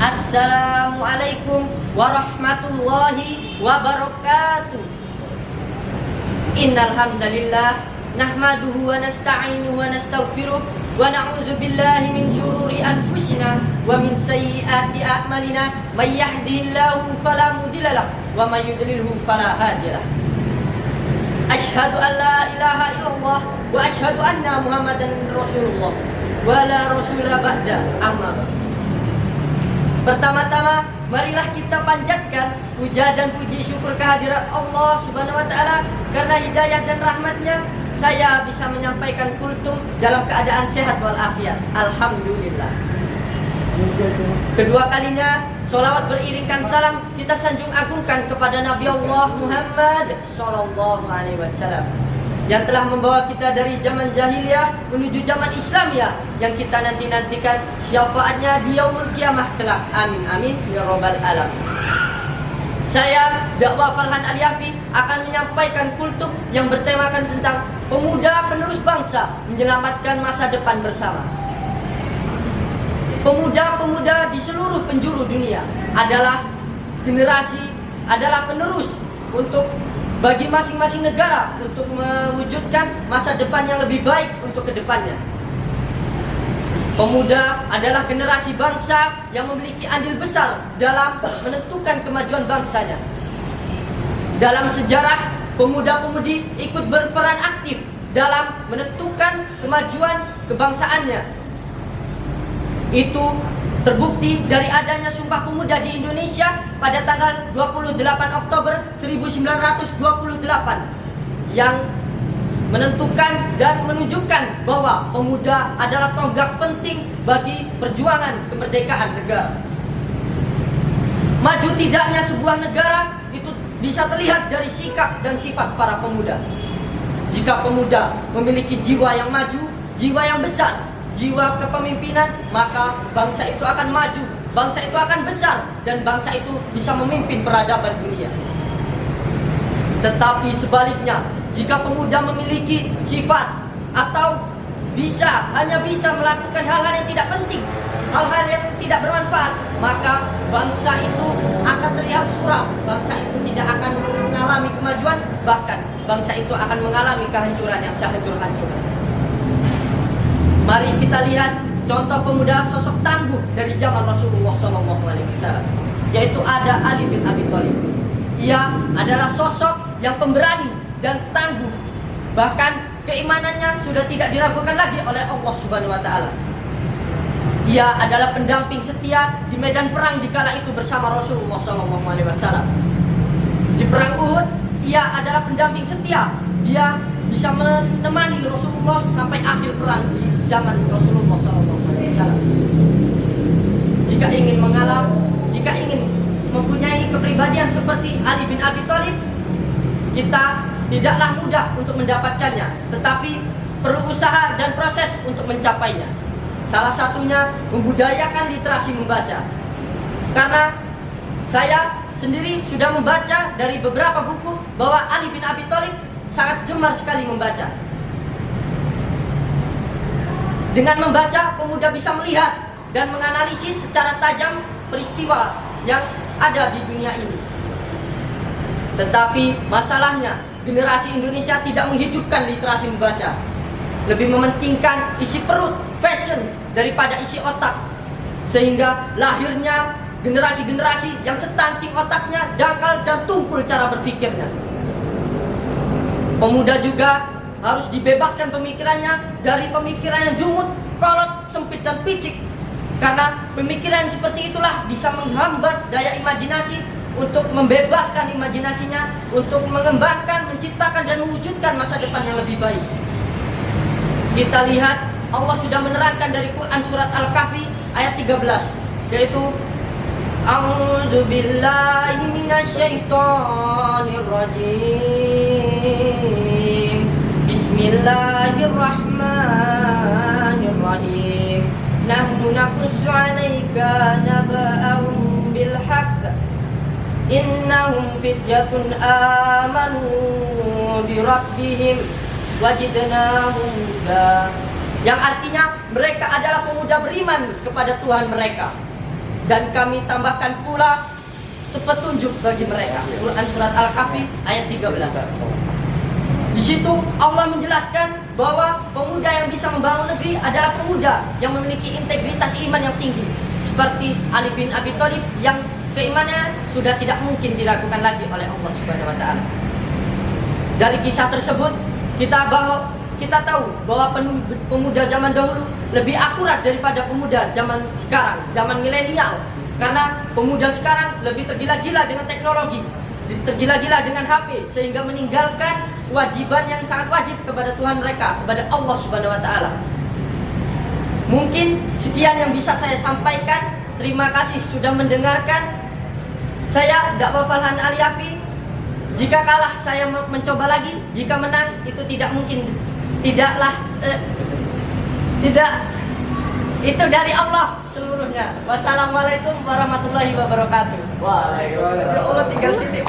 Assalamualaikum warahmatullahi wabarakatuh. Innal hamdalillah nahmaduhu wa nasta'inuhu wa nastaghfiruh wa na'udzu billahi min syururi anfusina wa min sayyiati a'malina may yahdihillahu fala mudhillalah wa may yudlilhu fala hadiyalah. Asyhadu an la ilaha illallah wa asyhadu anna Muhammadan Rasulullah wa la rasula ba'da amma ba'd. Pertama-tama, marilah kita panjatkan puja dan puji syukur kehadirat Allah Subhanahu wa taala karena hidayah dan rahmatnya saya bisa menyampaikan kultum dalam keadaan sehat walafiat. Alhamdulillah. Kedua kalinya, sholawat beriringkan salam kita sanjung agungkan kepada Nabi Allah Muhammad Sallallahu Alaihi Wasallam yang telah membawa kita dari zaman jahiliyah menuju zaman Islamiyah yang kita nanti-nantikan syafaatnya di yaumul kiamah kelak. Amin amin ya rabbal alamin. Saya Dakwah Falhan Al-Yafi akan menyampaikan kultum yang bertemakan tentang pemuda penerus bangsa menyelamatkan masa depan bersama. Pemuda-pemuda di seluruh penjuru dunia adalah generasi, adalah penerus untuk bagi masing-masing negara untuk mewujudkan masa depan yang lebih baik untuk kedepannya. Pemuda adalah generasi bangsa yang memiliki andil besar dalam menentukan kemajuan bangsanya. Dalam sejarah, pemuda-pemudi ikut berperan aktif dalam menentukan kemajuan kebangsaannya. Itu terbukti dari adanya Sumpah Pemuda di Indonesia pada tanggal 28 Oktober 1928 yang menentukan dan menunjukkan bahwa pemuda adalah tonggak penting bagi perjuangan kemerdekaan negara. Maju tidaknya sebuah negara itu bisa terlihat dari sikap dan sifat para pemuda. Jika pemuda memiliki jiwa yang maju, jiwa yang besar, jiwa kepemimpinan, maka bangsa itu akan maju, bangsa itu akan besar, dan bangsa itu bisa memimpin peradaban dunia. Tetapi sebaliknya, jika pemuda memiliki sifat atau hanya bisa melakukan hal-hal yang tidak penting, hal-hal yang tidak bermanfaat, maka bangsa itu akan terlihat suram, bangsa itu tidak akan mengalami kemajuan, bahkan bangsa itu akan mengalami kehancuran yang sehancur-hancurnya. Mari kita lihat contoh pemuda sosok tangguh dari zaman Rasulullah SAW, yaitu ada Ali bin Abi Thalib. Ia adalah sosok yang pemberani dan tangguh, bahkan keimanannya sudah tidak diragukan lagi oleh Allah Subhanahu Wa Taala. Ia adalah pendamping setia di medan perang di kala itu bersama Rasulullah SAW. Di perang Uhud, ia adalah pendamping setia. Dia bisa menemani Rasulullah sampai akhir perang di zaman Rasulullah SAW. Jika ingin mempunyai kepribadian seperti Ali bin Abi Thalib, kita tidaklah mudah untuk mendapatkannya, tetapi perlu usaha dan proses untuk mencapainya. Salah satunya membudayakan literasi membaca. Karena saya sendiri sudah membaca dari beberapa buku bahwa Ali bin Abi Thalib sangat gemar sekali membaca. Dengan membaca, pemuda bisa melihat dan menganalisis secara tajam peristiwa yang ada di dunia ini. Tetapi masalahnya, generasi Indonesia tidak menghidupkan literasi membaca. Lebih mementingkan isi perut, fashion, daripada isi otak. Sehingga lahirnya generasi-generasi yang stunting otaknya, dangkal dan tumpul cara berpikirnya. Pemuda juga harus dibebaskan pemikirannya dari pemikiran yang jumut, kolot, sempit dan picik. Karena pemikiran seperti itulah bisa menghambat daya imajinasi untuk membebaskan imajinasinya, untuk mengembangkan, menciptakan dan mewujudkan masa depan yang lebih baik. Kita lihat Allah sudah menerangkan dari Quran surat Al-Kahfi ayat 13, yaitu A'udzu billahi minasyaitonir rajim. Bismillahirrahmanirrahim. Nahnu naqussu 'alaika naba'ahum bil haqq. Innahum fityatun amanu bi rabbihim wajidnahum huda. Yang artinya mereka adalah pemuda beriman kepada Tuhan mereka. Dan kami tambahkan pula petunjuk bagi mereka. Quran surat Al-Kahfi ayat 13. Di situ Allah menjelaskan bahwa pemuda yang bisa membangun negeri adalah pemuda yang memiliki integritas iman yang tinggi, seperti Ali bin Abi Thalib yang keimanannya sudah tidak mungkin diragukan lagi oleh Allah Subhanahu wa taala. Dari kisah tersebut kita tahu bahwa pemuda zaman dahulu lebih akurat daripada pemuda zaman sekarang, zaman milenial. Karena pemuda sekarang lebih tergila-gila dengan teknologi, tergila-gila dengan HP, sehingga meninggalkan kewajiban yang sangat wajib kepada Tuhan mereka, kepada Allah Subhanahu wa taala. Mungkin sekian yang bisa saya sampaikan. Terima kasih sudah mendengarkan. Saya Dakwah Falhan Aliafi. Jika kalah saya mencoba lagi, jika menang itu tidak mungkin, tidak itu dari Allah seluruhnya. Wassalamualaikum warahmatullahi wabarakatuh. Waalaikumsalam. Ya Allah, tinggal sini.